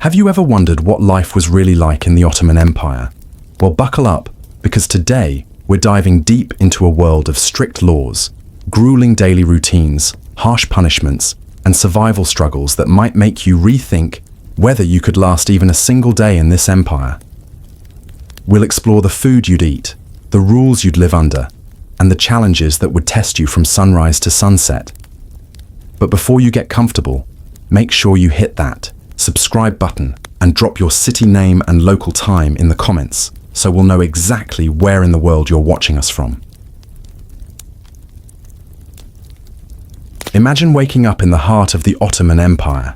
Have you ever wondered what life was really like in the Ottoman Empire? Well, buckle up, because today we're diving deep into a world of strict laws, grueling daily routines, harsh punishments, and survival struggles that might make you rethink whether you could last even a single day in this empire. We'll explore the food you'd eat, the rules you'd live under, and the challenges that would test you from sunrise to sunset. But before you get comfortable, make sure you hit that subscribe button and drop your city name and local time in the comments so we'll know exactly where in the world you're watching us from. Imagine waking up in the heart of the Ottoman Empire.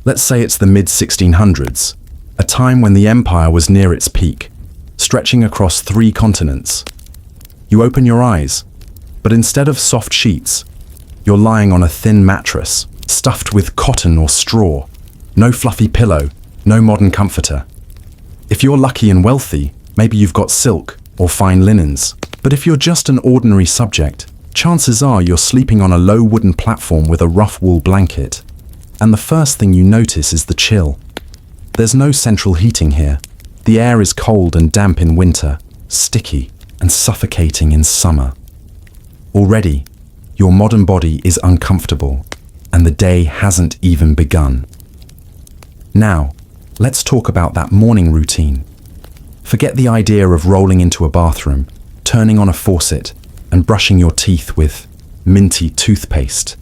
Let's say it's the mid-1600s, a time when the empire was near its peak, stretching across 3 continents. You open your eyes, but instead of soft sheets, you're lying on a thin mattress, stuffed with cotton or straw. No fluffy pillow, no modern comforter. If you're lucky and wealthy, maybe you've got silk or fine linens. But if you're just an ordinary subject, chances are you're sleeping on a low wooden platform with a rough wool blanket. And the first thing you notice is the chill. There's no central heating here. The air is cold and damp in winter, sticky and suffocating in summer. Already, your modern body is uncomfortable, and the day hasn't even begun. Now, let's talk about that morning routine. Forget the idea of rolling into a bathroom, turning on a faucet, and brushing your teeth with minty toothpaste.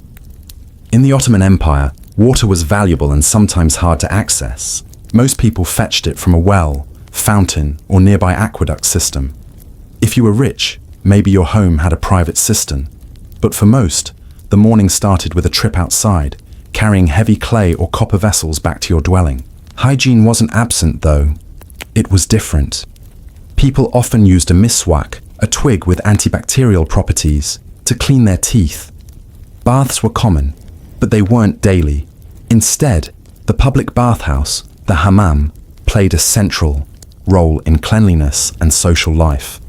In the Ottoman Empire, water was valuable and sometimes hard to access. Most people fetched it from a well, fountain, or nearby aqueduct system. If you were rich, maybe your home had a private cistern. But for most, the morning started with a trip outside, carrying heavy clay or copper vessels back to your dwelling. Hygiene wasn't absent, though. It was different. People often used a miswak, a twig with antibacterial properties, to clean their teeth. Baths were common, but they weren't daily. Instead, the public bathhouse, the hammam, played a central role in cleanliness and social life.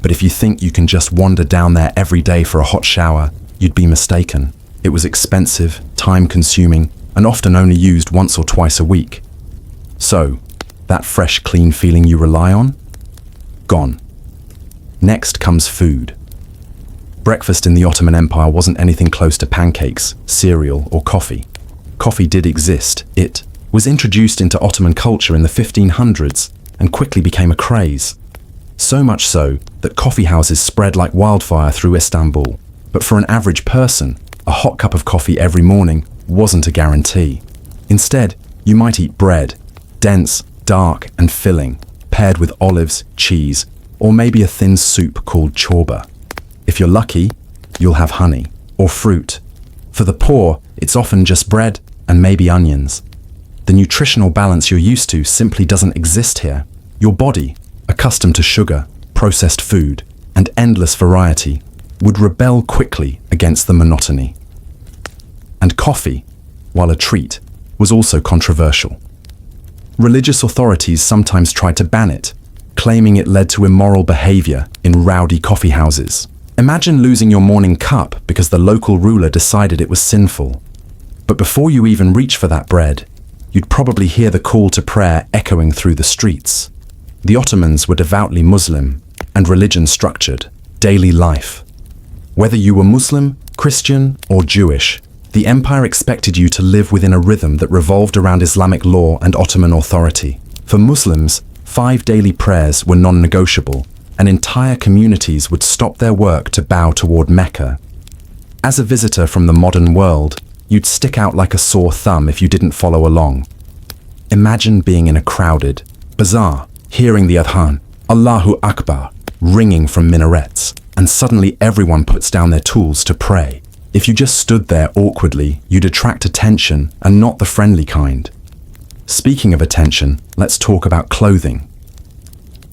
But if you think you can just wander down there every day for a hot shower, you'd be mistaken. It was expensive, time-consuming, and often only used once or twice a week. So, that fresh, clean feeling you rely on? Gone. Next comes food. Breakfast in the Ottoman Empire wasn't anything close to pancakes, cereal, or coffee. Coffee did exist. It was introduced into Ottoman culture in the 1500s and quickly became a craze. So much so that coffee houses spread like wildfire through Istanbul. But for an average person, a hot cup of coffee every morning wasn't a guarantee. Instead, you might eat bread, dense, dark, and filling, paired with olives, cheese, or maybe a thin soup called chorba. If you're lucky, you'll have honey or fruit. For the poor, it's often just bread and maybe onions. The nutritional balance you're used to simply doesn't exist here. Your body, accustomed to sugar, processed food, and endless variety, would rebel quickly against the monotony. And coffee, while a treat, was also controversial. Religious authorities sometimes tried to ban it, claiming it led to immoral behavior in rowdy coffee houses. Imagine losing your morning cup because the local ruler decided it was sinful. But before you even reach for that bread, you'd probably hear the call to prayer echoing through the streets. The Ottomans were devoutly Muslim, and religion structured daily life. Whether you were Muslim, Christian, or Jewish, the empire expected you to live within a rhythm that revolved around Islamic law and Ottoman authority. For Muslims, 5 daily prayers were non-negotiable, and entire communities would stop their work to bow toward Mecca. As a visitor from the modern world, you'd stick out like a sore thumb if you didn't follow along. Imagine being in a crowded bazaar, hearing the adhan, Allahu Akbar, ringing from minarets, and suddenly everyone puts down their tools to pray. If you just stood there awkwardly, you'd attract attention, and not the friendly kind. Speaking of attention, let's talk about clothing.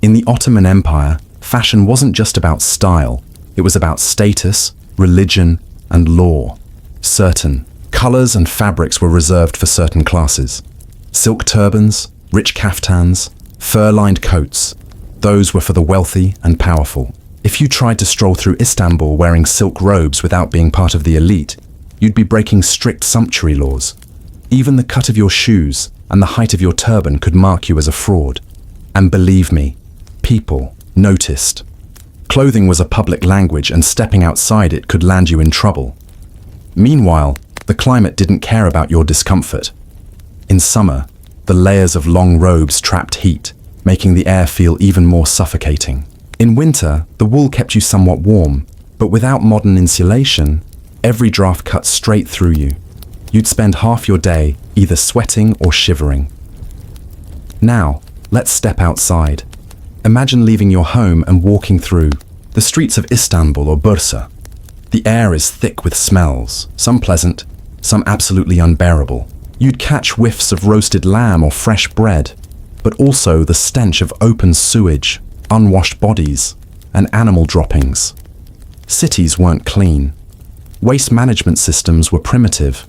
In the Ottoman Empire, fashion wasn't just about style, it was about status, religion, and law. Certain colors and fabrics were reserved for certain classes. Silk turbans, rich kaftans, fur-lined coats, those were for the wealthy and powerful. If you tried to stroll through Istanbul wearing silk robes without being part of the elite, you'd be breaking strict sumptuary laws. Even the cut of your shoes, and the height of your turban could mark you as a fraud. And believe me, people noticed. Clothing was a public language, and stepping outside it could land you in trouble. Meanwhile, the climate didn't care about your discomfort. In summer, the layers of long robes trapped heat, making the air feel even more suffocating. In winter, the wool kept you somewhat warm, but without modern insulation, every draft cut straight through you. You'd spend half your day either sweating or shivering. Now, let's step outside. Imagine leaving your home and walking through the streets of Istanbul or Bursa. The air is thick with smells, some pleasant, some absolutely unbearable. You'd catch whiffs of roasted lamb or fresh bread, but also the stench of open sewage, unwashed bodies, and animal droppings. Cities weren't clean. Waste management systems were primitive,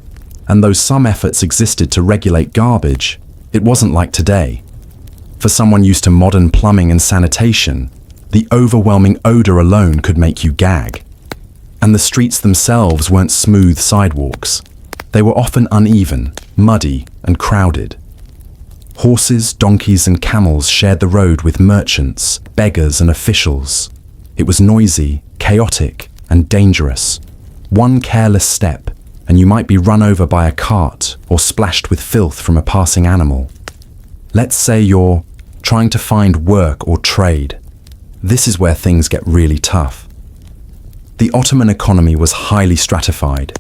and though some efforts existed to regulate garbage, it wasn't like today. For someone used to modern plumbing and sanitation, the overwhelming odor alone could make you gag. And the streets themselves weren't smooth sidewalks. They were often uneven, muddy, and crowded. Horses, donkeys, and camels shared the road with merchants, beggars, and officials. It was noisy, chaotic, and dangerous. One careless step, and you might be run over by a cart or splashed with filth from a passing animal. Let's say you're trying to find work or trade. This is where things get really tough. The Ottoman economy was highly stratified.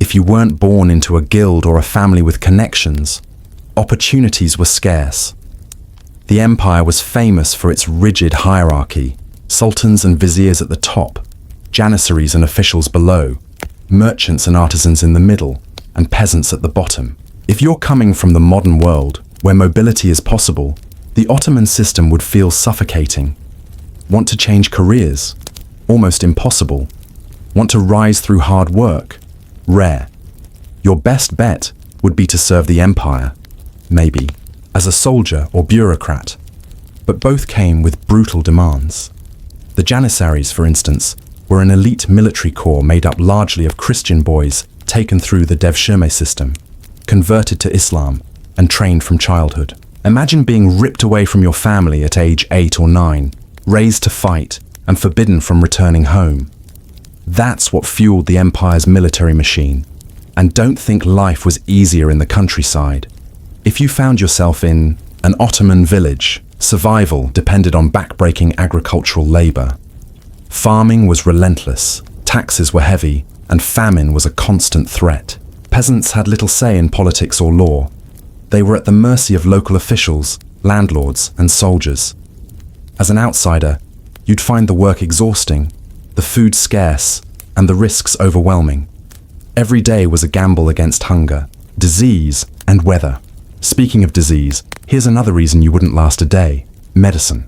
If you weren't born into a guild or a family with connections, opportunities were scarce. The empire was famous for its rigid hierarchy: sultans and viziers at the top, janissaries and officials below, merchants and artisans in the middle, and peasants at the bottom. If you're coming from the modern world, where mobility is possible, the Ottoman system would feel suffocating. Want to change careers? Almost impossible. Want to rise through hard work? Rare. Your best bet would be to serve the empire, maybe, as a soldier or bureaucrat. But both came with brutal demands. The janissaries, for instance, were an elite military corps made up largely of Christian boys taken through the devshirme system, converted to Islam, and trained from childhood. Imagine being ripped away from your family at age 8 or 9, raised to fight, and forbidden from returning home. That's what fueled the empire's military machine. And don't think life was easier in the countryside. If you found yourself in an Ottoman village, survival depended on backbreaking agricultural labor. Farming was relentless, taxes were heavy, and famine was a constant threat. Peasants had little say in politics or law. They were at the mercy of local officials, landlords, and soldiers. As an outsider, you'd find the work exhausting, the food scarce, and the risks overwhelming. Every day was a gamble against hunger, disease, and weather. Speaking of disease, here's another reason you wouldn't last a day: medicine.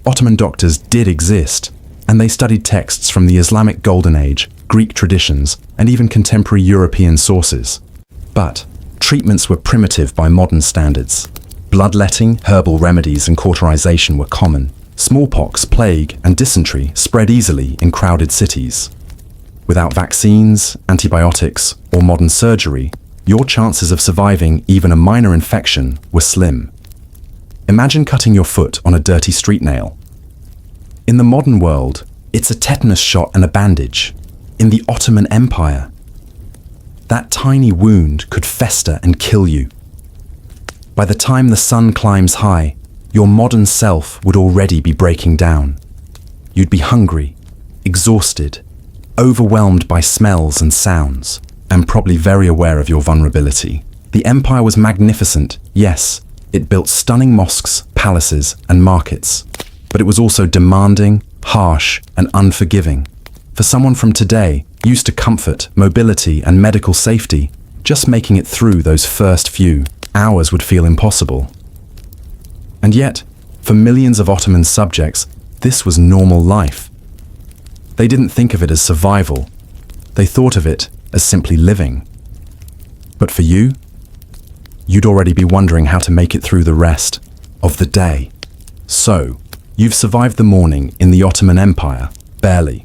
Ottoman doctors did exist, and they studied texts from the Islamic Golden Age, Greek traditions, and even contemporary European sources. But treatments were primitive by modern standards. Bloodletting, herbal remedies, and cauterization were common. Smallpox, plague, and dysentery spread easily in crowded cities. Without vaccines, antibiotics, or modern surgery, your chances of surviving even a minor infection were slim. Imagine cutting your foot on a dirty street nail. In the modern world, it's a tetanus shot and a bandage. In the Ottoman Empire, that tiny wound could fester and kill you. By the time the sun climbs high, your modern self would already be breaking down. You'd be hungry, exhausted, overwhelmed by smells and sounds, and probably very aware of your vulnerability. The empire was magnificent, yes. It built stunning mosques, palaces, and markets. But it was also demanding, harsh, and unforgiving. For someone from today, used to comfort, mobility, and medical safety, just making it through those first few hours would feel impossible. And yet, for millions of Ottoman subjects, this was normal life. They didn't think of it as survival. They thought of it as simply living. But for you, you'd already be wondering how to make it through the rest of the day. So, you've survived the morning in the Ottoman Empire, barely.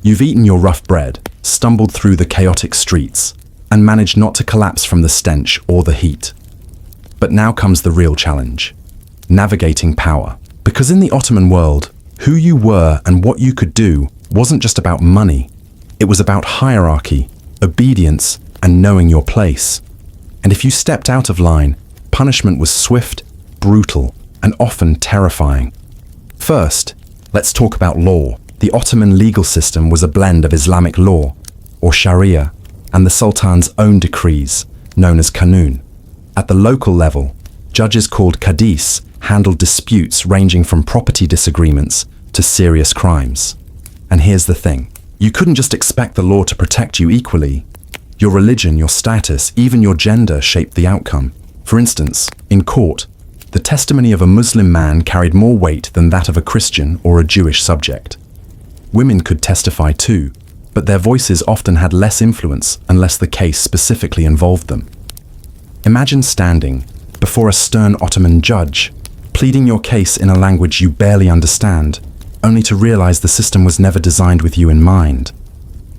You've eaten your rough bread, stumbled through the chaotic streets, and managed not to collapse from the stench or the heat. But now comes the real challenge: navigating power. Because in the Ottoman world, who you were and what you could do wasn't just about money. It was about hierarchy, obedience, and knowing your place. And if you stepped out of line, punishment was swift, brutal, and often terrifying. First, let's talk about law. The Ottoman legal system was a blend of Islamic law, or Sharia, and the Sultan's own decrees, known as Kanun. At the local level, judges called Qadis handled disputes ranging from property disagreements to serious crimes. And here's the thing: you couldn't just expect the law to protect you equally. Your religion, your status, even your gender shaped the outcome. For instance, in court, the testimony of a Muslim man carried more weight than that of a Christian or a Jewish subject. Women could testify too, but their voices often had less influence unless the case specifically involved them. Imagine standing before a stern Ottoman judge, pleading your case in a language you barely understand, only to realize the system was never designed with you in mind.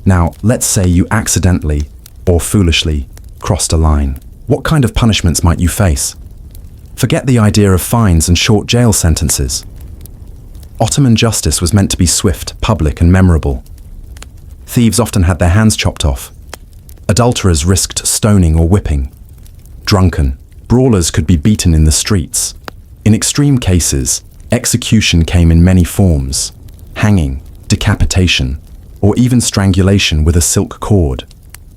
Now, let's say you accidentally or foolishly crossed a line. What kind of punishments might you face? Forget the idea of fines and short jail sentences. Ottoman justice was meant to be swift, public, and memorable. Thieves often had their hands chopped off. Adulterers risked stoning or whipping. Drunken, brawlers could be beaten in the streets. In extreme cases, execution came in many forms: hanging, decapitation, or even strangulation with a silk cord,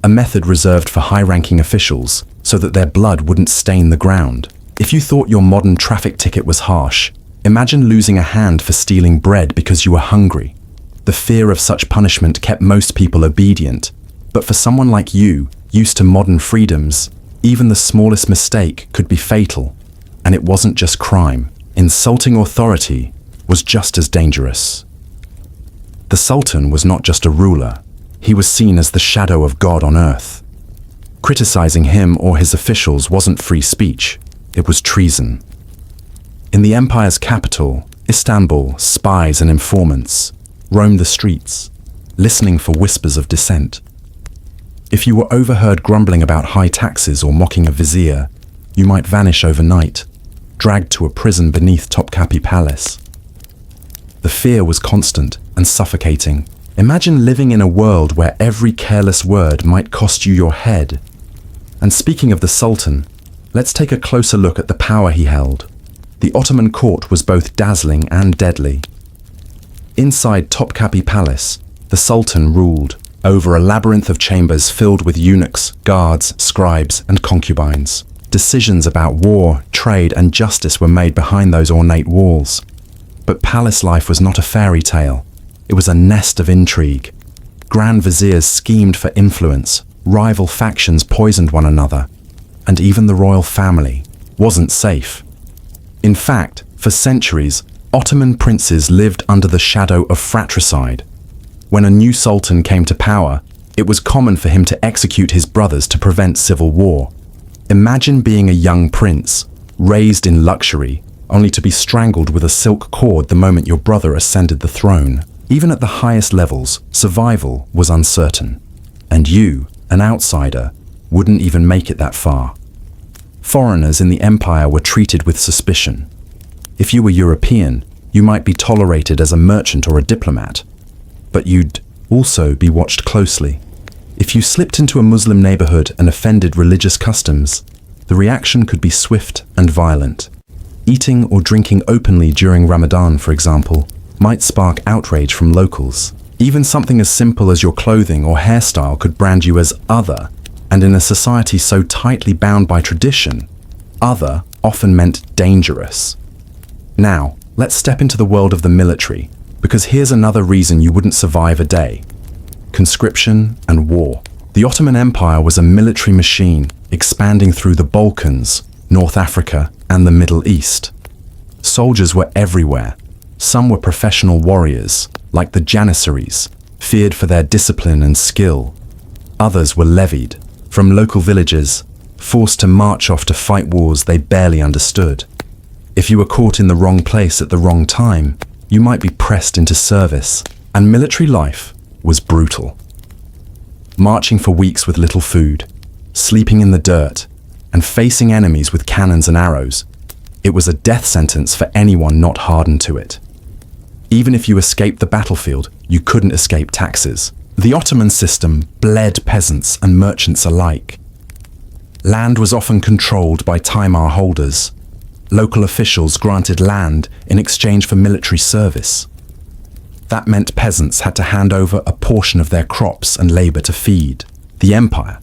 a method reserved for high-ranking officials so that their blood wouldn't stain the ground. If you thought your modern traffic ticket was harsh, imagine losing a hand for stealing bread because you were hungry. The fear of such punishment kept most people obedient, but for someone like you, used to modern freedoms, even the smallest mistake could be fatal. And it wasn't just crime. Insulting authority was just as dangerous. The Sultan was not just a ruler. He was seen as the shadow of God on earth. Criticizing him or his officials wasn't free speech. It was treason. In the empire's capital, Istanbul, spies and informants roamed the streets, listening for whispers of dissent. If you were overheard grumbling about high taxes or mocking a vizier, you might vanish overnight, dragged to a prison beneath Topkapi Palace. The fear was constant and suffocating. Imagine living in a world where every careless word might cost you your head. And speaking of the Sultan, let's take a closer look at the power he held. The Ottoman court was both dazzling and deadly. Inside Topkapi Palace, the Sultan ruled over a labyrinth of chambers filled with eunuchs, guards, scribes, and concubines. Decisions about war, trade, and justice were made behind those ornate walls. But palace life was not a fairy tale. It was a nest of intrigue. Grand viziers schemed for influence, rival factions poisoned one another, and even the royal family wasn't safe. In fact, for centuries, Ottoman princes lived under the shadow of fratricide. When a new sultan came to power, it was common for him to execute his brothers to prevent civil war. Imagine being a young prince, raised in luxury, only to be strangled with a silk cord the moment your brother ascended the throne. Even at the highest levels, survival was uncertain. And you, an outsider, wouldn't even make it that far. Foreigners in the empire were treated with suspicion. If you were European, you might be tolerated as a merchant or a diplomat, but you'd also be watched closely. If you slipped into a Muslim neighborhood and offended religious customs, the reaction could be swift and violent. Eating or drinking openly during Ramadan, for example, might spark outrage from locals. Even something as simple as your clothing or hairstyle could brand you as other, and in a society so tightly bound by tradition, other often meant dangerous. Now, let's step into the world of the military, because here's another reason you wouldn't survive a day: conscription and war. The Ottoman Empire was a military machine expanding through the Balkans, North Africa, and the Middle East. Soldiers were everywhere. Some were professional warriors, like the Janissaries, feared for their discipline and skill. Others were levied from local villages, forced to march off to fight wars they barely understood. If you were caught in the wrong place at the wrong time, you might be pressed into service, and military life was brutal. Marching for weeks with little food, sleeping in the dirt, and facing enemies with cannons and arrows. It was a death sentence for anyone not hardened to it. Even if you escaped the battlefield, you couldn't escape taxes. The Ottoman system bled peasants and merchants alike. Land was often controlled by taimar holders. Local officials granted land in exchange for military service. That meant peasants had to hand over a portion of their crops and labor to feed the empire.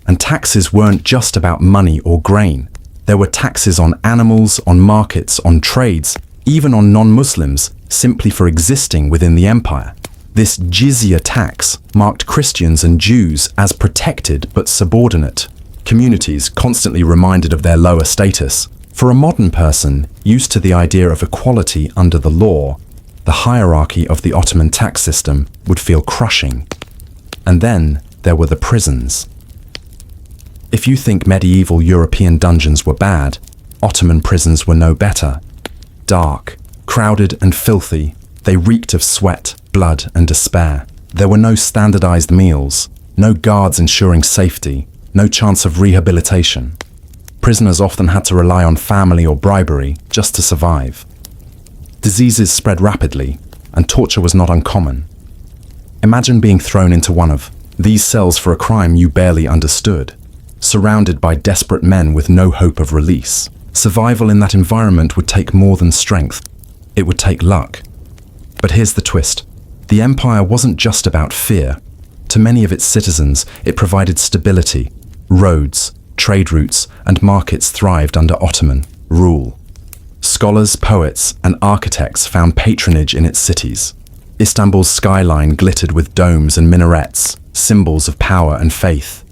And taxes weren't just about money or grain. There were taxes on animals, on markets, on trades, even on non-Muslims, simply for existing within the empire. This jizya tax marked Christians and Jews as protected but subordinate communities, constantly reminded of their lower status. For a modern person used to the idea of equality under the law, the hierarchy of the Ottoman tax system would feel crushing. And then there were the prisons. If you think medieval European dungeons were bad, Ottoman prisons were no better. Dark, crowded and filthy, they reeked of sweat, blood and despair. There were no standardized meals, no guards ensuring safety, no chance of rehabilitation. Prisoners often had to rely on family or bribery just to survive. Diseases spread rapidly, and torture was not uncommon. Imagine being thrown into one of these cells for a crime you barely understood, surrounded by desperate men with no hope of release. Survival in that environment would take more than strength. It would take luck. But here's the twist. The empire wasn't just about fear. To many of its citizens, it provided stability. Roads, trade routes, and markets thrived under Ottoman rule. Scholars, poets, and architects found patronage in its cities. Istanbul's skyline glittered with domes and minarets, symbols of power and faith.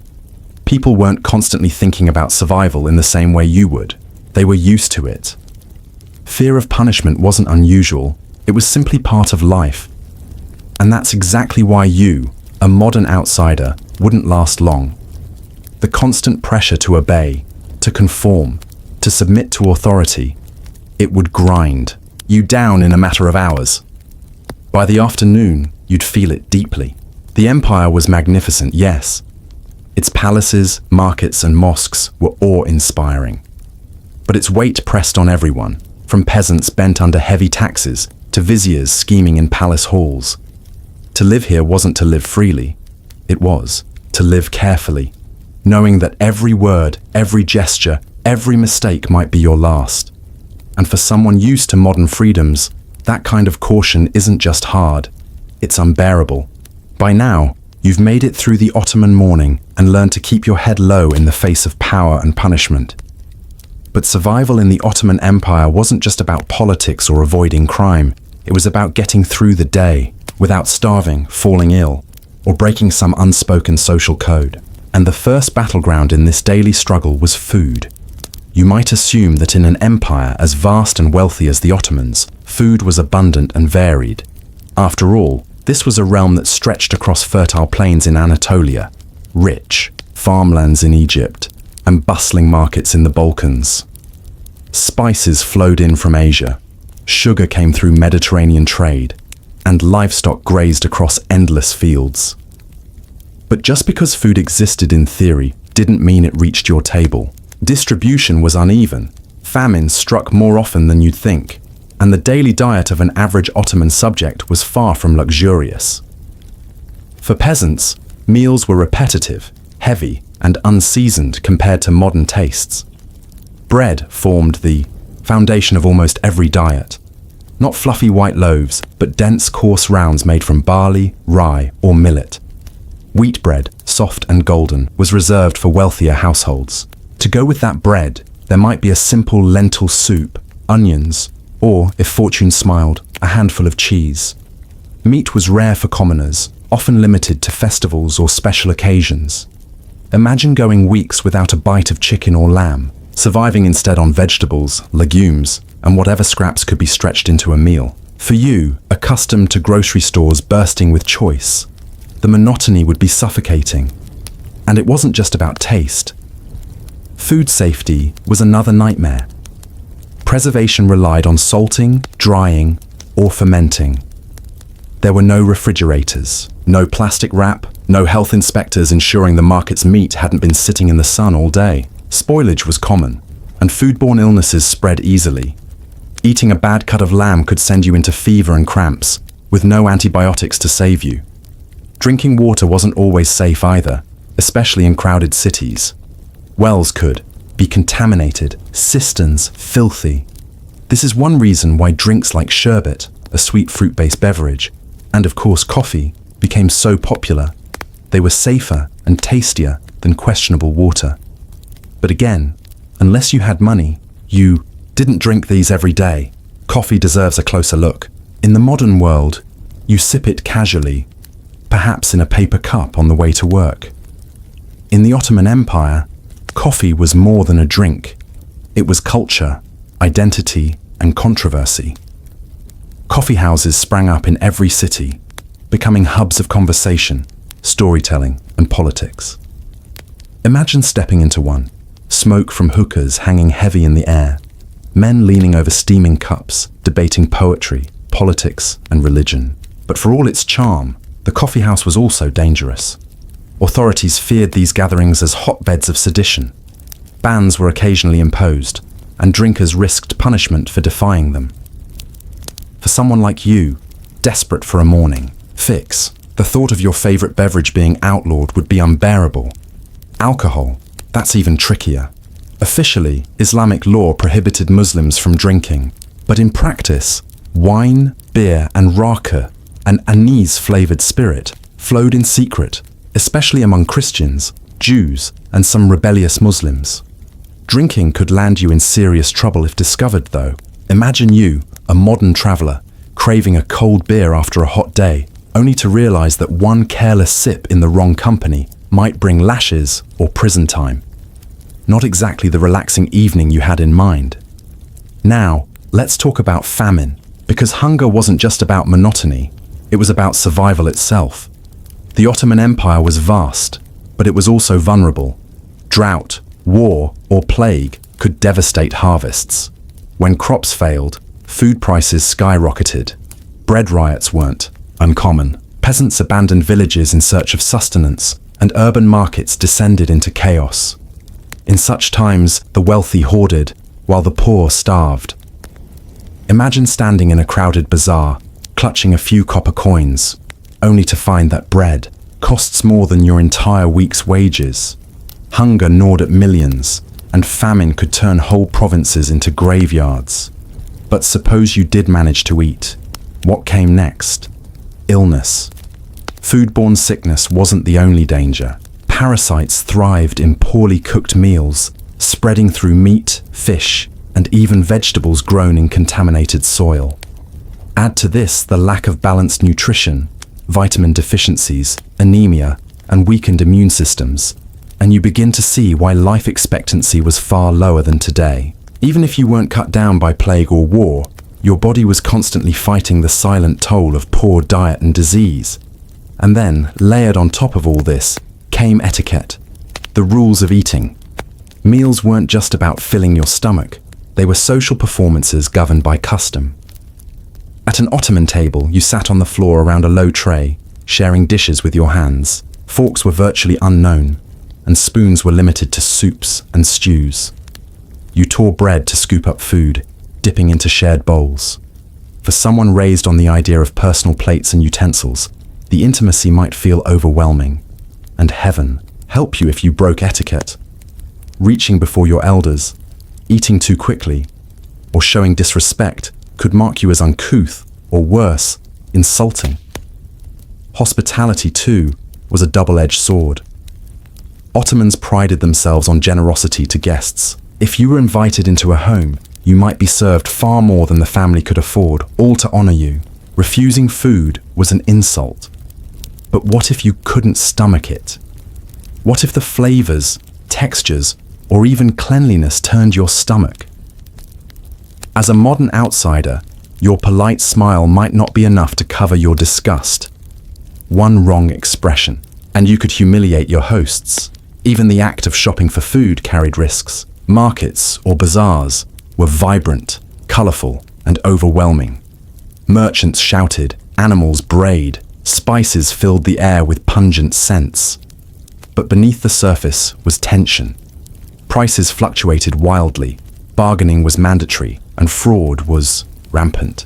People weren't constantly thinking about survival in the same way you would. They were used to it. Fear of punishment wasn't unusual. It was simply part of life. And that's exactly why you, a modern outsider, wouldn't last long. The constant pressure to obey, to conform, to submit to authority, it would grind you down in a matter of hours. By the afternoon, you'd feel it deeply. The empire was magnificent, yes. Its palaces, markets, and mosques were awe-inspiring. But its weight pressed on everyone, from peasants bent under heavy taxes to viziers scheming in palace halls. To live here wasn't to live freely. It was to live carefully, knowing that every word, every gesture, every mistake might be your last. And for someone used to modern freedoms, that kind of caution isn't just hard, it's unbearable. By now, you've made it through the Ottoman morning and learned to keep your head low in the face of power and punishment. But survival in the Ottoman Empire wasn't just about politics or avoiding crime. It was about getting through the day without starving, falling ill, or breaking some unspoken social code. And the first battleground in this daily struggle was food. You might assume that in an empire as vast and wealthy as the Ottomans, food was abundant and varied. After all, this was a realm that stretched across fertile plains in Anatolia, rich farmlands in Egypt, and bustling markets in the Balkans. Spices flowed in from Asia, sugar came through Mediterranean trade, and livestock grazed across endless fields. But just because food existed in theory didn't mean it reached your table. Distribution was uneven. Famine struck more often than you'd think, and the daily diet of an average Ottoman subject was far from luxurious. For peasants, meals were repetitive, heavy, and unseasoned compared to modern tastes. Bread formed the foundation of almost every diet. Not fluffy white loaves, but dense coarse rounds made from barley, rye, or millet. Wheat bread, soft and golden, was reserved for wealthier households. To go with that bread, there might be a simple lentil soup, onions, or, if fortune smiled, a handful of cheese. Meat was rare for commoners, often limited to festivals or special occasions. Imagine going weeks without a bite of chicken or lamb, surviving instead on vegetables, legumes, and whatever scraps could be stretched into a meal. For you, accustomed to grocery stores bursting with choice, the monotony would be suffocating. And it wasn't just about taste. Food safety was another nightmare. Preservation relied on salting, drying, or fermenting. There were no refrigerators, no plastic wrap, no health inspectors ensuring the market's meat hadn't been sitting in the sun all day. Spoilage was common, and foodborne illnesses spread easily. Eating a bad cut of lamb could send you into fever and cramps, with no antibiotics to save you. Drinking water wasn't always safe either, especially in crowded cities. Wells could be contaminated, cisterns filthy. This is one reason why drinks like sherbet, a sweet fruit-based beverage, and of course coffee, became so popular. They were safer and tastier than questionable water. But again, unless you had money, you didn't drink these every day. Coffee deserves a closer look. In the modern world, you sip it casually, perhaps in a paper cup on the way to work. In the Ottoman Empire, coffee was more than a drink. It was culture, identity, and controversy. Coffee houses sprang up in every city, becoming hubs of conversation, storytelling, and politics. Imagine stepping into one, smoke from hookahs hanging heavy in the air, men leaning over steaming cups, debating poetry, politics, and religion. But for all its charm, the coffee house was also dangerous. Authorities feared these gatherings as hotbeds of sedition. Bans were occasionally imposed, and drinkers risked punishment for defying them. For someone like you, desperate for a morning fix, the thought of your favorite beverage being outlawed would be unbearable. Alcohol, that's even trickier. Officially, Islamic law prohibited Muslims from drinking, but in practice, wine, beer, and raka, an anise-flavored spirit, flowed in secret, especially among Christians, Jews, and some rebellious Muslims. Drinking could land you in serious trouble if discovered, though. Imagine you, a modern traveler, craving a cold beer after a hot day, only to realize that one careless sip in the wrong company might bring lashes or prison time. Not exactly the relaxing evening you had in mind. Now, let's talk about famine, because hunger wasn't just about monotony, it was about survival itself. The Ottoman Empire was vast, but it was also vulnerable. Drought, war, or plague could devastate harvests. When crops failed, food prices skyrocketed. Bread riots weren't uncommon. Peasants abandoned villages in search of sustenance, and urban markets descended into chaos. In such times, the wealthy hoarded, while the poor starved. Imagine standing in a crowded bazaar, clutching a few copper coins, only to find that bread costs more than your entire week's wages. Hunger gnawed at millions, and famine could turn whole provinces into graveyards. But suppose you did manage to eat. What came next? Illness. Foodborne sickness wasn't the only danger. Parasites thrived in poorly cooked meals, spreading through meat, fish, and even vegetables grown in contaminated soil. Add to this the lack of balanced nutrition, vitamin deficiencies, anemia, and weakened immune systems, and you begin to see why life expectancy was far lower than today. Even if you weren't cut down by plague or war, your body was constantly fighting the silent toll of poor diet and disease. And then, layered on top of all this, came etiquette, the rules of eating. Meals weren't just about filling your stomach, they were social performances governed by custom. At an Ottoman table, you sat on the floor around a low tray, sharing dishes with your hands. Forks were virtually unknown, and spoons were limited to soups and stews. You tore bread to scoop up food, dipping into shared bowls. For someone raised on the idea of personal plates and utensils, the intimacy might feel overwhelming. And heaven help you if you broke etiquette. Reaching before your elders, eating too quickly, or showing disrespect could mark you as uncouth, or worse, insulting. Hospitality, too, was a double-edged sword. Ottomans prided themselves on generosity to guests. If you were invited into a home, you might be served far more than the family could afford, all to honor you. Refusing food was an insult. But what if you couldn't stomach it? What if the flavors, textures, or even cleanliness turned your stomach? As a modern outsider, your polite smile might not be enough to cover your disgust. One wrong expression, and you could humiliate your hosts. Even the act of shopping for food carried risks. Markets or bazaars were vibrant, colorful, and overwhelming. Merchants shouted, animals brayed, spices filled the air with pungent scents. But beneath the surface was tension. Prices fluctuated wildly, bargaining was mandatory, and fraud was rampant.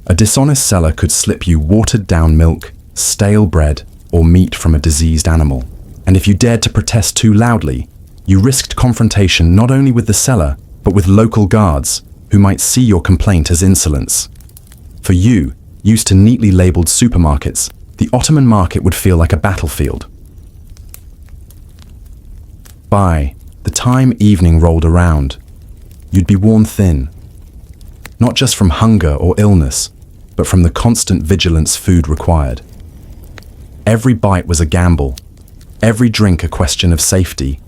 A dishonest seller could slip you watered-down milk, stale bread, or meat from a diseased animal. And if you dared to protest too loudly, you risked confrontation not only with the seller, but with local guards, who might see your complaint as insolence. For you, used to neatly labeled supermarkets, the Ottoman market would feel like a battlefield. By the time evening rolled around, you'd be worn thin, not just from hunger or illness, but from the constant vigilance food required. Every bite was a gamble, every drink a question of safety,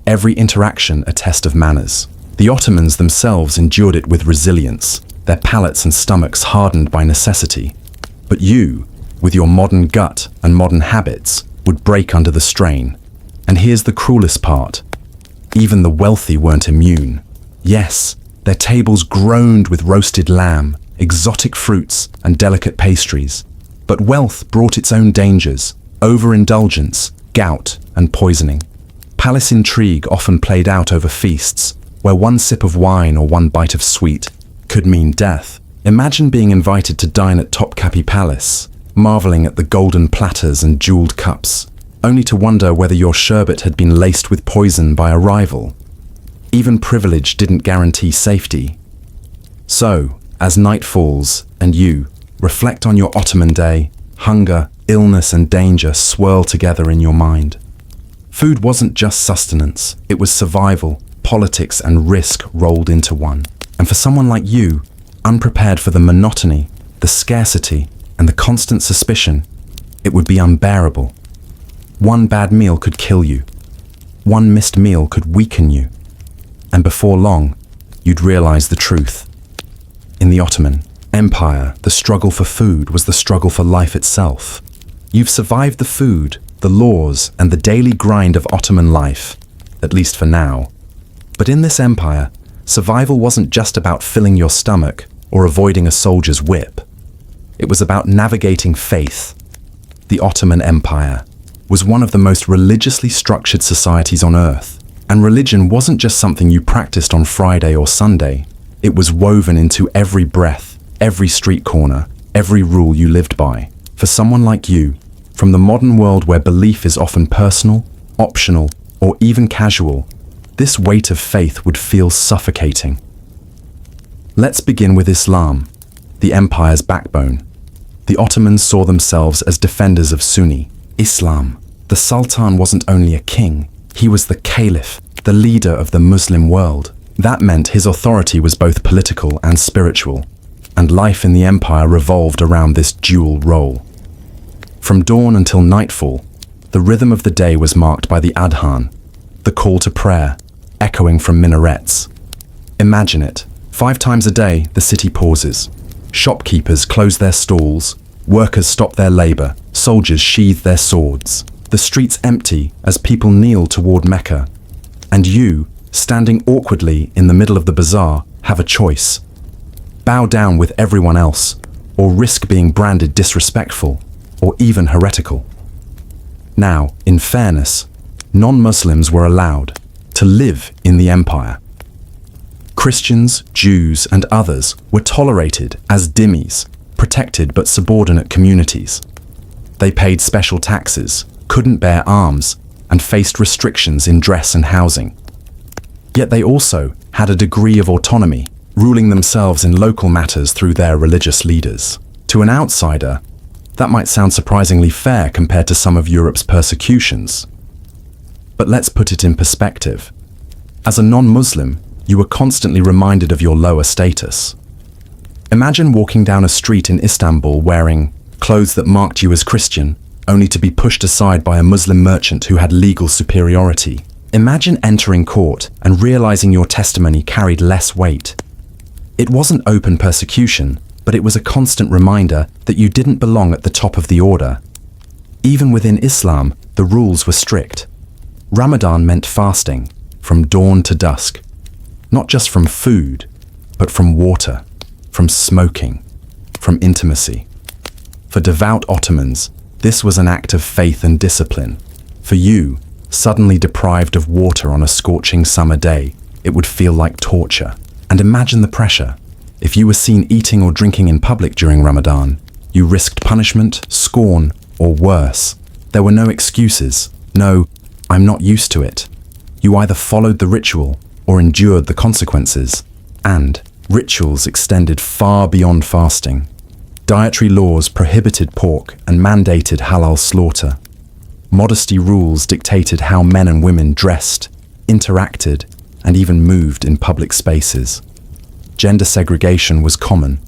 every interaction a test of manners. The Ottomans themselves endured it with resilience, their palates and stomachs hardened by necessity. But you, with your modern gut and modern habits, would break under the strain. And here's the cruelest part. Even the wealthy weren't immune. Yes, their tables groaned with roasted lamb, exotic fruits, and delicate pastries. But wealth brought its own dangers: overindulgence, gout, and poisoning. Palace intrigue often played out over feasts, where one sip of wine or one bite of sweet could mean death. Imagine being invited to dine at Topkapi Palace, marveling at the golden platters and jeweled cups, only to wonder whether your sherbet had been laced with poison by a rival. Even privilege didn't guarantee safety. So, as night falls and you reflect on your Ottoman day, hunger, illness, and danger swirl together in your mind. Food wasn't just sustenance, it was survival, politics, and risk rolled into one. And for someone like you, unprepared for the monotony, the scarcity, and the constant suspicion, it would be unbearable. One bad meal could kill you. One missed meal could weaken you. And before long, you'd realize the truth. In the Ottoman Empire, the struggle for food was the struggle for life itself. You've survived the food, the laws, and the daily grind of Ottoman life, at least for now. But in this empire, survival wasn't just about filling your stomach or avoiding a soldier's whip. It was about navigating faith. The Ottoman Empire was one of the most religiously structured societies on earth, and religion wasn't just something you practiced on Friday or Sunday. It was woven into every breath, every street corner, every rule you lived by. For someone like you, from the modern world where belief is often personal, optional, or even casual, this weight of faith would feel suffocating. Let's begin with Islam, the empire's backbone. The Ottomans saw themselves as defenders of Sunni Islam. The Sultan wasn't only a king, he was the caliph, the leader of the Muslim world. That meant his authority was both political and spiritual, and life in the empire revolved around this dual role. From dawn until nightfall, the rhythm of the day was marked by the adhan, the call to prayer, echoing from minarets. Imagine it. 5 times a day, the city pauses. Shopkeepers close their stalls, workers stop their labor, soldiers sheathe their swords. The streets empty as people kneel toward Mecca. And you, standing awkwardly in the middle of the bazaar, have a choice. Bow down with everyone else, or risk being branded disrespectful, or even heretical. Now, in fairness, non-Muslims were allowed to live in the empire. Christians, Jews, and others were tolerated as dhimmis, protected but subordinate communities. They paid special taxes, couldn't bear arms, and faced restrictions in dress and housing. Yet they also had a degree of autonomy, ruling themselves in local matters through their religious leaders. To an outsider, that might sound surprisingly fair compared to some of Europe's persecutions. But let's put it in perspective. As a non-Muslim, you were constantly reminded of your lower status. Imagine walking down a street in Istanbul wearing clothes that marked you as Christian, only to be pushed aside by a Muslim merchant who had legal superiority. Imagine entering court and realizing your testimony carried less weight. It wasn't open persecution, but it was a constant reminder that you didn't belong at the top of the order. Even within Islam, the rules were strict. Ramadan meant fasting, from dawn to dusk. Not just from food, but from water, from smoking, from intimacy. For devout Ottomans, this was an act of faith and discipline. For you, Suddenly deprived of water on a scorching summer day, it would feel like torture. And imagine the pressure. If you were seen eating or drinking in public during Ramadan, you risked punishment, scorn, or worse. There were no excuses. No, I'm not used to it. You either followed the ritual or endured the consequences. And rituals extended far beyond fasting. Dietary laws prohibited pork and mandated halal slaughter. Modesty rules dictated how men and women dressed, interacted, and even moved in public spaces. Gender segregation was common,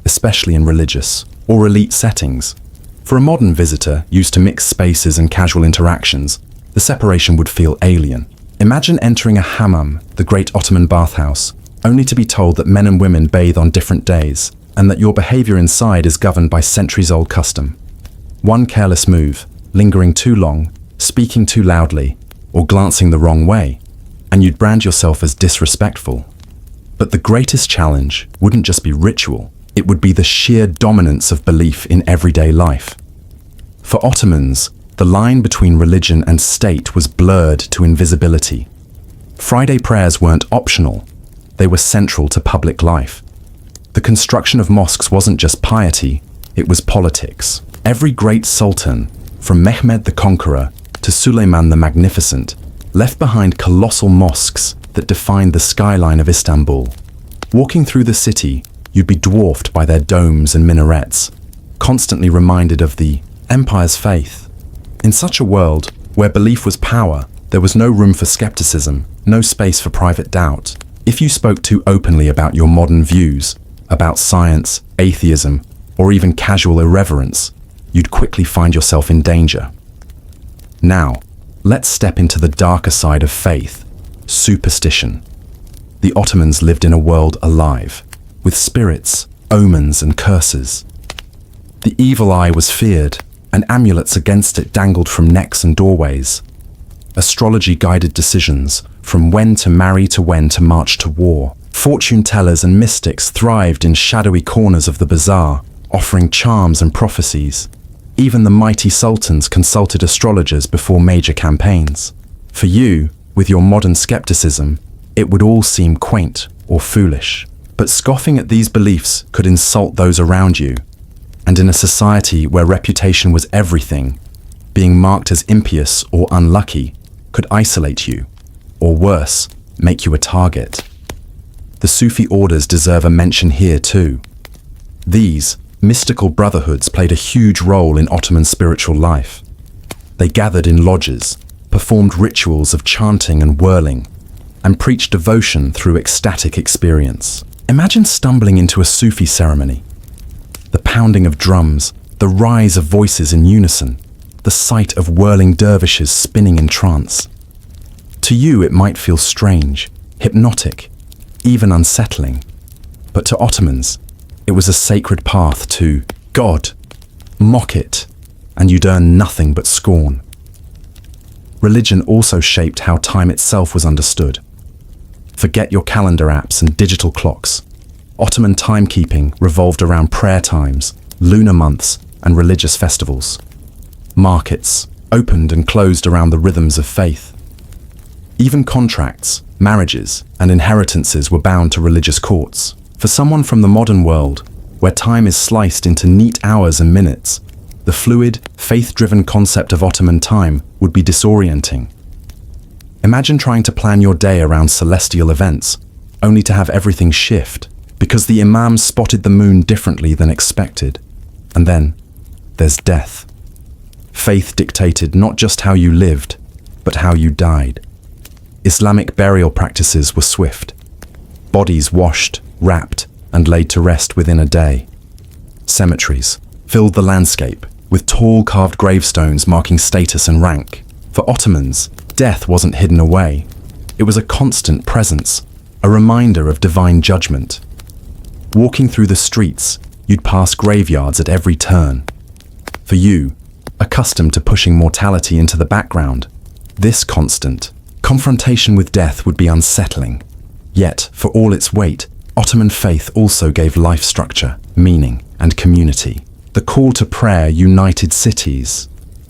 especially in religious or elite settings. For a modern visitor used to mixed spaces and casual interactions, the separation would feel alien. Imagine entering a hammam, the great Ottoman bathhouse, only to be told that men and women bathe on different days, and that your behavior inside is governed by centuries-old custom. One careless move, lingering too long, speaking too loudly, or glancing the wrong way, and you'd brand yourself as disrespectful. But the greatest challenge wouldn't just be ritual, it would be the sheer dominance of belief in everyday life. For Ottomans, the line between religion and state was blurred to invisibility. Friday prayers weren't optional, they were central to public life. The construction of mosques wasn't just piety, it was politics. Every great sultan, from Mehmed the Conqueror to Suleiman the Magnificent, left behind colossal mosques that defined the skyline of Istanbul. Walking through the city, you'd be dwarfed by their domes and minarets, constantly reminded of the empire's faith. In such a world, where belief was power, there was no room for skepticism, no space for private doubt. If you spoke too openly about your modern views, about science, atheism, or even casual irreverence, you'd quickly find yourself in danger. Now, let's step into the darker side of faith, superstition. The Ottomans lived in a world alive, with spirits, omens, and curses. The evil eye was feared, and amulets against it dangled from necks and doorways. Astrology guided decisions, from when to marry to when to march to war. Fortune tellers and mystics thrived in shadowy corners of the bazaar, offering charms and prophecies. Even the mighty sultans consulted astrologers before major campaigns. For you, with your modern skepticism, it would all seem quaint or foolish. But scoffing at these beliefs could insult those around you. And in a society where reputation was everything, being marked as impious or unlucky could isolate you, or worse, make you a target. The Sufi orders deserve a mention here too. These mystical brotherhoods played a huge role in Ottoman spiritual life. They gathered in lodges, performed rituals of chanting and whirling, and preached devotion through ecstatic experience. Imagine stumbling into a Sufi ceremony. The pounding of drums, the rise of voices in unison, the sight of whirling dervishes spinning in trance. To you it might feel strange, hypnotic, even unsettling. But to Ottomans, it was a sacred path to God. Mock it, and you'd earn nothing but scorn. Religion also shaped how time itself was understood. Forget your calendar apps and digital clocks. Ottoman timekeeping revolved around prayer times, lunar months, and religious festivals. Markets opened and closed around the rhythms of faith. Even contracts, marriages, and inheritances were bound to religious courts. For someone from the modern world, where time is sliced into neat hours and minutes, the fluid, faith-driven concept of Ottoman time would be disorienting. Imagine trying to plan your day around celestial events, only to have everything shift, because the imam spotted the moon differently than expected. And then, there's death. Faith dictated not just how you lived, but how you died. Islamic burial practices were swift. Bodies washed, wrapped, and laid to rest within a day. Cemeteries filled the landscape, with tall carved gravestones marking status and rank. For Ottomans, death wasn't hidden away. It was a constant presence, a reminder of divine judgment. Walking through the streets, you'd pass graveyards at every turn. For you, accustomed to pushing mortality into the background, this constant confrontation with death would be unsettling. Yet, for all its weight, Ottoman faith also gave life structure, meaning, and community. The call to prayer united cities.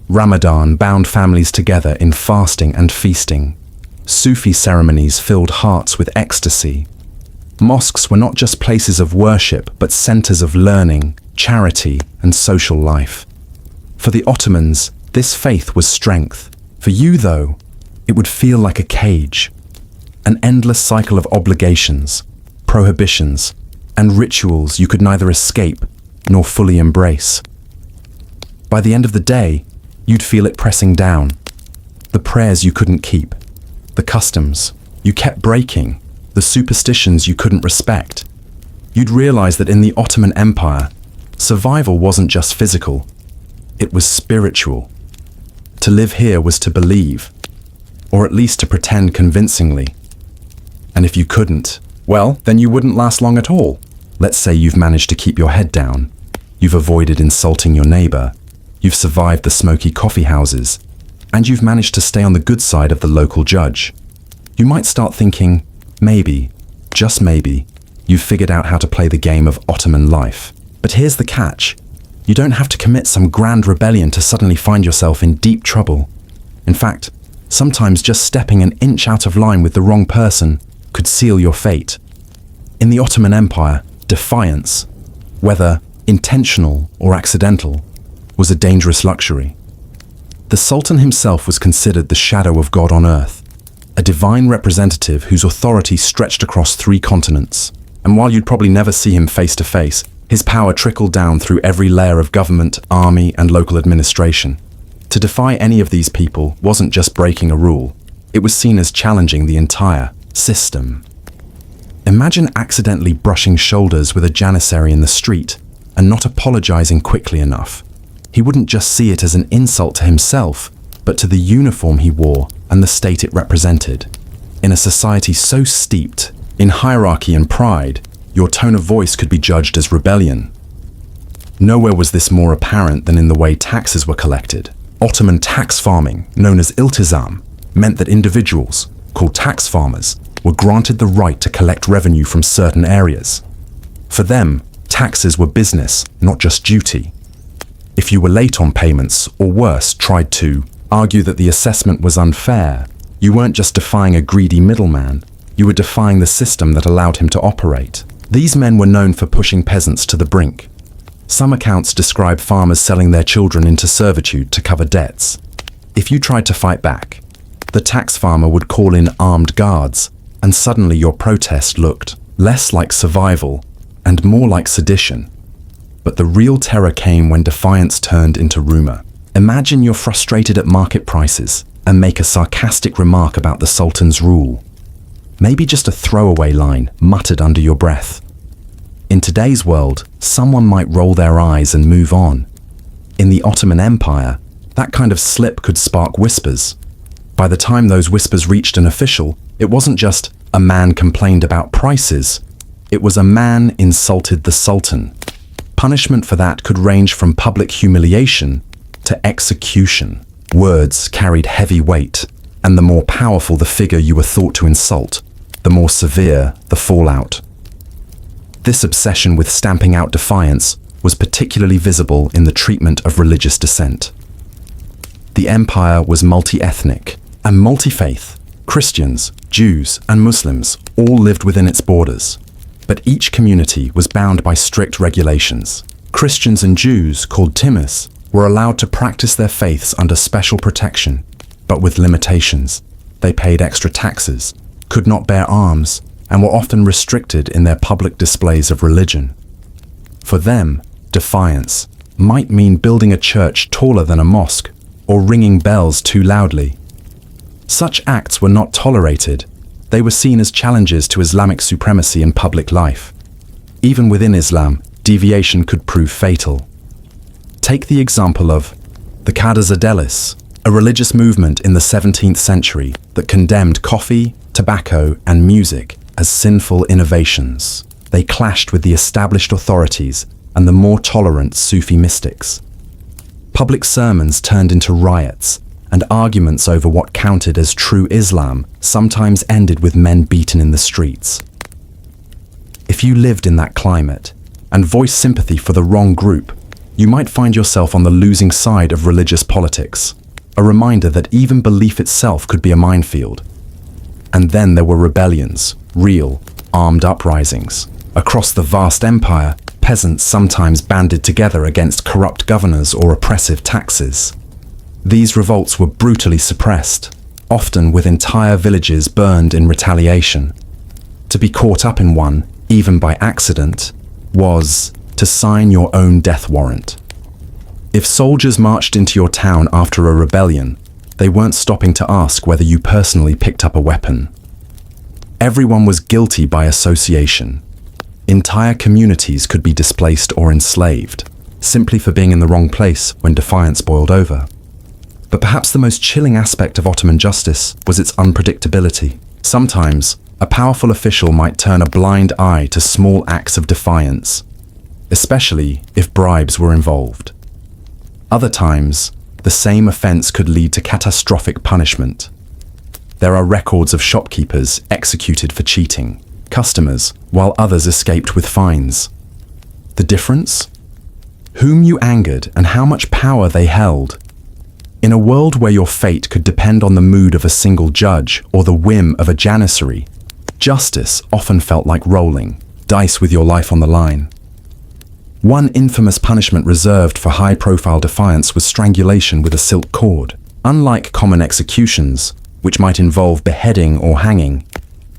Ramadan bound families together in fasting and feasting. Sufi ceremonies filled hearts with ecstasy. Mosques were not just places of worship, but centers of learning, charity, and social life. For the Ottomans, this faith was strength. For you, though, it would feel like a cage, an endless cycle of obligations, prohibitions, and rituals you could neither escape nor fully embrace. By the end of the day, you'd feel it pressing down. The prayers you couldn't keep, the customs you kept breaking, the superstitions you couldn't respect. You'd realize that in the Ottoman Empire, survival wasn't just physical, it was spiritual. To live here was to believe, or at least to pretend convincingly. And if you couldn't, well, then you wouldn't last long at all. Let's say you've managed to keep your head down. You've avoided insulting your neighbor. You've survived the smoky coffee houses. And you've managed to stay on the good side of the local judge. You might start thinking, maybe, just maybe, you've figured out how to play the game of Ottoman life. But here's the catch. You don't have to commit some grand rebellion to suddenly find yourself in deep trouble. In fact, sometimes just stepping an inch out of line with the wrong person could seal your fate. In the Ottoman Empire, defiance, whether intentional or accidental, was a dangerous luxury. The Sultan himself was considered the shadow of God on earth, a divine representative whose authority stretched across 3 continents. And while you'd probably never see him face to face, his power trickled down through every layer of government, army, and local administration. To defy any of these people wasn't just breaking a rule, it was seen as challenging the entire system. Imagine accidentally brushing shoulders with a janissary in the street and not apologizing quickly enough. He wouldn't just see it as an insult to himself, but to the uniform he wore and the state it represented. In a society so steeped in hierarchy and pride, your tone of voice could be judged as rebellion. Nowhere was this more apparent than in the way taxes were collected. Ottoman tax farming, known as iltizam, meant that individuals, called tax farmers, were granted the right to collect revenue from certain areas. For them, taxes were business, not just duty. If you were late on payments, or worse, tried to argue that the assessment was unfair, you weren't just defying a greedy middleman, you were defying the system that allowed him to operate. These men were known for pushing peasants to the brink. Some accounts describe farmers selling their children into servitude to cover debts. If you tried to fight back, the tax farmer would call in armed guards, and suddenly your protest looked less like survival and more like sedition. But the real terror came when defiance turned into rumor. Imagine you're frustrated at market prices and make a sarcastic remark about the Sultan's rule. Maybe just a throwaway line muttered under your breath. In today's world, someone might roll their eyes and move on. In the Ottoman Empire, that kind of slip could spark whispers. By the time those whispers reached an official, it wasn't just a man complained about prices, it was a man insulted the Sultan. Punishment for that could range from public humiliation to execution. Words carried heavy weight, and the more powerful the figure you were thought to insult, the more severe the fallout. This obsession with stamping out defiance was particularly visible in the treatment of religious dissent. The empire was multi-ethnic and multi-faith. Christians, Jews, and Muslims all lived within its borders, but each community was bound by strict regulations. Christians and Jews, called Timurs, were allowed to practice their faiths under special protection, but with limitations. They paid extra taxes, could not bear arms, and were often restricted in their public displays of religion. For them, defiance might mean building a church taller than a mosque or ringing bells too loudly. Such acts were not tolerated. They were seen as challenges to Islamic supremacy in public life. Even within Islam, deviation could prove fatal. Take the example of the Qadr-Zadelis, a religious movement in the 17th century that condemned coffee, tobacco, and music as sinful innovations. They clashed with the established authorities and the more tolerant Sufi mystics. Public sermons turned into riots, and arguments over what counted as true Islam sometimes ended with men beaten in the streets. If you lived in that climate and voiced sympathy for the wrong group, You might find yourself on the losing side of religious politics, a reminder that even belief itself could be a minefield. And then there were rebellions, real, armed uprisings. Across the vast empire, peasants sometimes banded together against corrupt governors or oppressive taxes. These revolts were brutally suppressed, often with entire villages burned in retaliation. To be caught up in one, even by accident, was to sign your own death warrant. If soldiers marched into your town after a rebellion, they weren't stopping to ask whether you personally picked up a weapon. Everyone was guilty by association. Entire communities could be displaced or enslaved, simply for being in the wrong place when defiance boiled over. But perhaps the most chilling aspect of Ottoman justice was its unpredictability. Sometimes, a powerful official might turn a blind eye to small acts of defiance, especially if bribes were involved. Other times, the same offense could lead to catastrophic punishment. There are records of shopkeepers executed for cheating customers, while others escaped with fines. The difference? Whom you angered and how much power they held. In a world where your fate could depend on the mood of a single judge or the whim of a janissary, justice often felt like rolling dice with your life on the line. One infamous punishment reserved for high-profile defiance was strangulation with a silk cord. Unlike common executions, which might involve beheading or hanging,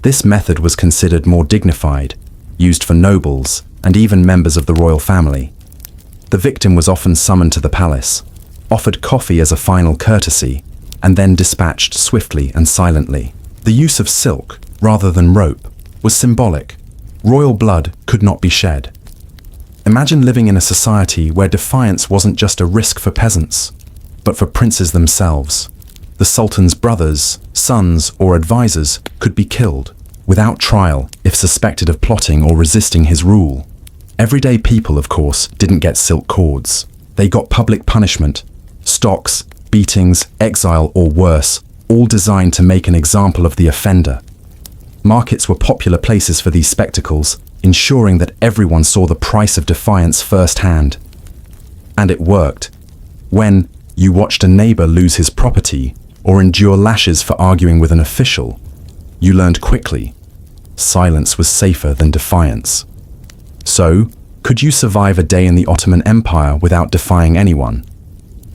this method was considered more dignified, used for nobles and even members of the royal family. The victim was often summoned to the palace, offered coffee as a final courtesy, and then dispatched swiftly and silently. The use of silk, rather than rope, was symbolic. Royal blood could not be shed. Imagine living in a society where defiance wasn't just a risk for peasants, but for princes themselves. The Sultan's brothers, sons, or advisors could be killed without trial if suspected of plotting or resisting his rule. Everyday people, of course, didn't get silk cords. They got public punishment, stocks, beatings, exile, or worse, all designed to make an example of the offender. Markets were popular places for these spectacles, ensuring that everyone saw the price of defiance firsthand. And it worked. When you watched a neighbor lose his property or endure lashes for arguing with an official, you learned quickly, silence was safer than defiance. So, could you survive a day in the Ottoman Empire without defying anyone?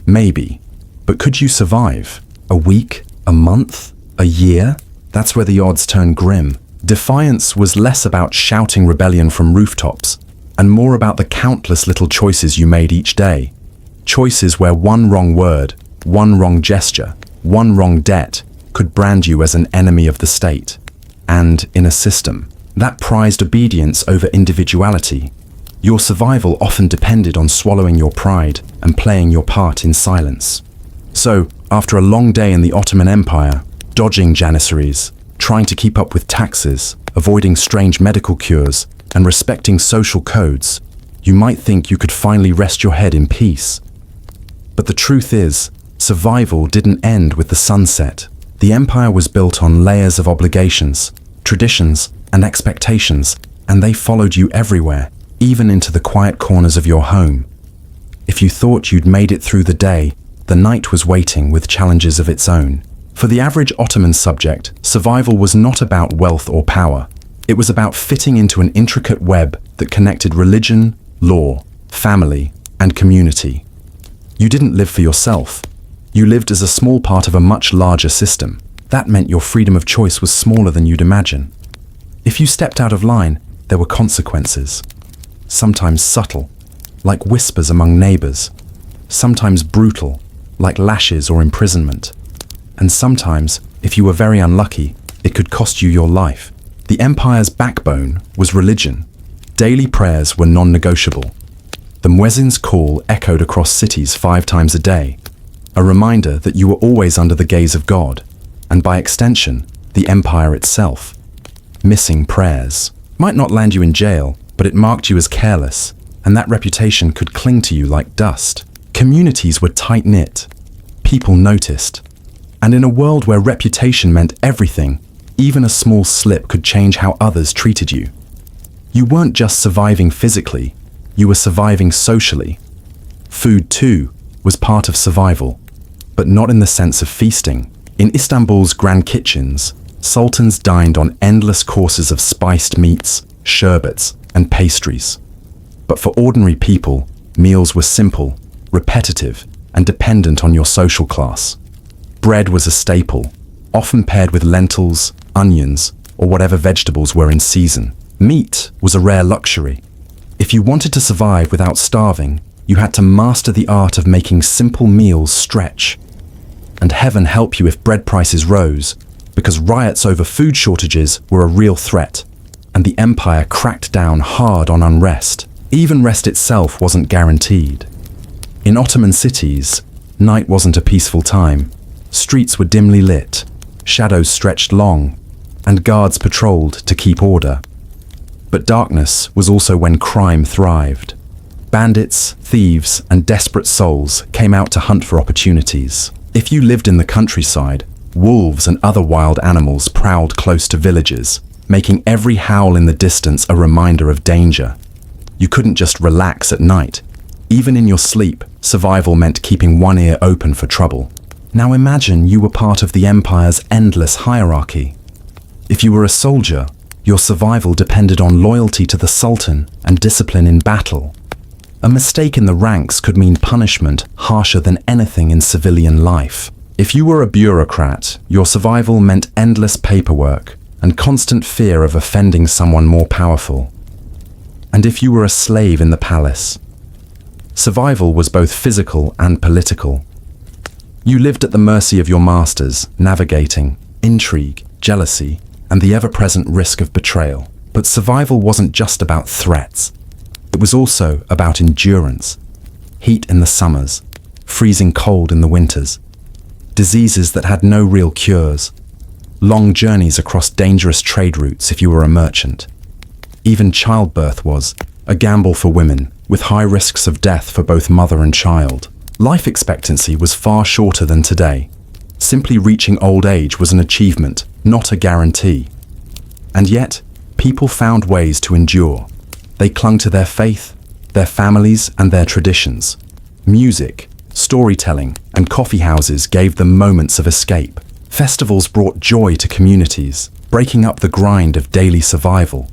Maybe. But could you survive? A week? A month? A year? That's where the odds turn grim. Defiance was less about shouting rebellion from rooftops, and more about the countless little choices you made each day. Choices where one wrong word, one wrong gesture, one wrong debt could brand you as an enemy of the state. And in a system that prized obedience over individuality, your survival often depended on swallowing your pride and playing your part in silence. So, after a long day in the Ottoman Empire, dodging janissaries, trying to keep up with taxes, avoiding strange medical cures, and respecting social codes, you might think you could finally rest your head in peace. But the truth is, survival didn't end with the sunset. The empire was built on layers of obligations, traditions, and expectations, and they followed you everywhere, even into the quiet corners of your home. If you thought you'd made it through the day, the night was waiting with challenges of its own. For the average Ottoman subject, survival was not about wealth or power. It was about fitting into an intricate web that connected religion, law, family, and community. You didn't live for yourself. You lived as a small part of a much larger system. That meant your freedom of choice was smaller than you'd imagine. If you stepped out of line, there were consequences. Sometimes subtle, like whispers among neighbors. Sometimes brutal, like lashes or imprisonment. And sometimes, if you were very unlucky, it could cost you your life. The empire's backbone was religion. Daily prayers were non-negotiable. The muezzin's call echoed across cities 5 times a day, a reminder that you were always under the gaze of God, and by extension, the empire itself. Missing prayers might not land you in jail, but it marked you as careless, and that reputation could cling to you like dust. Communities were tight-knit. People noticed. And in a world where reputation meant everything, even a small slip could change how others treated you. You weren't just surviving physically, you were surviving socially. Food, too, was part of survival, but not in the sense of feasting. In Istanbul's grand kitchens, sultans dined on endless courses of spiced meats, sherbets, and pastries. But for ordinary people, meals were simple, repetitive, and dependent on your social class. Bread was a staple, often paired with lentils, onions, or whatever vegetables were in season. Meat was a rare luxury. If you wanted to survive without starving, you had to master the art of making simple meals stretch. And heaven help you if bread prices rose, because riots over food shortages were a real threat, and the empire cracked down hard on unrest. Even rest itself wasn't guaranteed. In Ottoman cities, night wasn't a peaceful time. Streets were dimly lit, shadows stretched long, and guards patrolled to keep order. But darkness was also when crime thrived. Bandits, thieves, and desperate souls came out to hunt for opportunities. If you lived in the countryside, wolves and other wild animals prowled close to villages, making every howl in the distance a reminder of danger. You couldn't just relax at night. Even in your sleep, survival meant keeping one ear open for trouble. Now imagine you were part of the empire's endless hierarchy. If you were a soldier, your survival depended on loyalty to the sultan and discipline in battle. A mistake in the ranks could mean punishment harsher than anything in civilian life. If you were a bureaucrat, your survival meant endless paperwork and constant fear of offending someone more powerful. And if you were a slave in the palace, survival was both physical and political. You lived at the mercy of your masters, navigating intrigue, jealousy, and the ever-present risk of betrayal. But survival wasn't just about threats. It was also about endurance. Heat in the summers, freezing cold in the winters, diseases that had no real cures, long journeys across dangerous trade routes if you were a merchant. Even childbirth was a gamble for women, with high risks of death for both mother and child. Life expectancy was far shorter than today. Simply reaching old age was an achievement, not a guarantee. And yet, people found ways to endure. They clung to their faith, their families, and their traditions. Music, storytelling, and coffee houses gave them moments of escape. Festivals brought joy to communities, breaking up the grind of daily survival.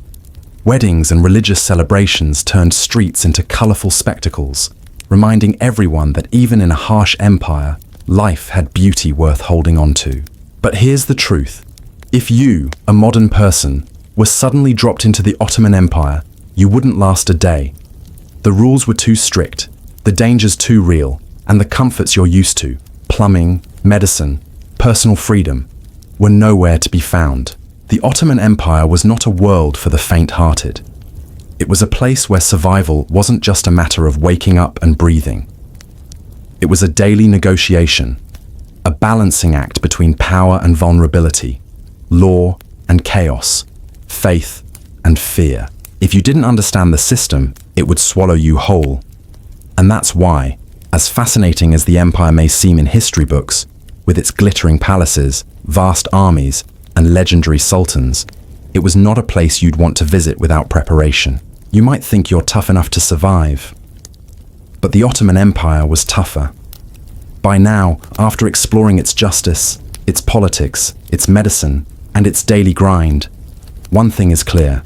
Weddings and religious celebrations turned streets into colorful spectacles, reminding everyone that even in a harsh empire, life had beauty worth holding on to. But here's the truth. If you, a modern person, were suddenly dropped into the Ottoman Empire, you wouldn't last a day. The rules were too strict, the dangers too real, and the comforts you're used to, plumbing, medicine, personal freedom, were nowhere to be found. The Ottoman Empire was not a world for the faint-hearted. It was a place where survival wasn't just a matter of waking up and breathing. It was a daily negotiation, a balancing act between power and vulnerability, law and chaos, faith and fear. If you didn't understand the system, it would swallow you whole. And that's why, as fascinating as the empire may seem in history books, with its glittering palaces, vast armies, and legendary sultans, it was not a place you'd want to visit without preparation. You might think you're tough enough to survive. But the Ottoman Empire was tougher. By now, after exploring its justice, its politics, its medicine, and its daily grind, one thing is clear.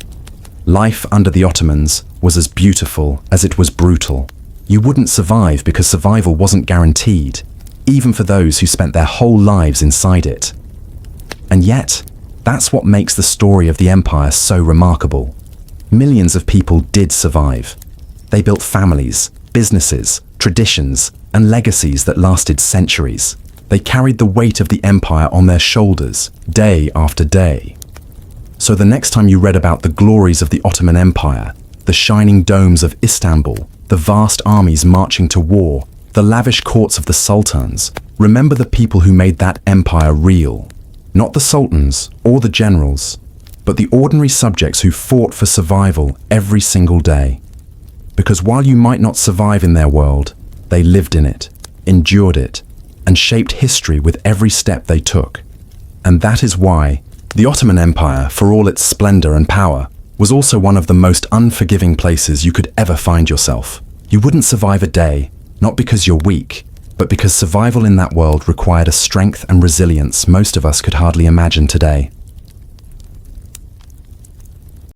Life under the Ottomans was as beautiful as it was brutal. You wouldn't survive because survival wasn't guaranteed, even for those who spent their whole lives inside it. And yet, that's what makes the story of the empire so remarkable. Millions of people did survive. They built families, businesses, traditions, and legacies that lasted centuries. They carried the weight of the empire on their shoulders, day after day. So the next time you read about the glories of the Ottoman Empire, the shining domes of Istanbul, the vast armies marching to war, the lavish courts of the sultans, remember the people who made that empire real. Not the sultans or the generals, but the ordinary subjects who fought for survival every single day. Because while you might not survive in their world, they lived in it, endured it, and shaped history with every step they took. And that is why the Ottoman Empire, for all its splendor and power, was also one of the most unforgiving places you could ever find yourself. You wouldn't survive a day, Not because you're weak, but because survival in that world required a strength and resilience most of us could hardly imagine today.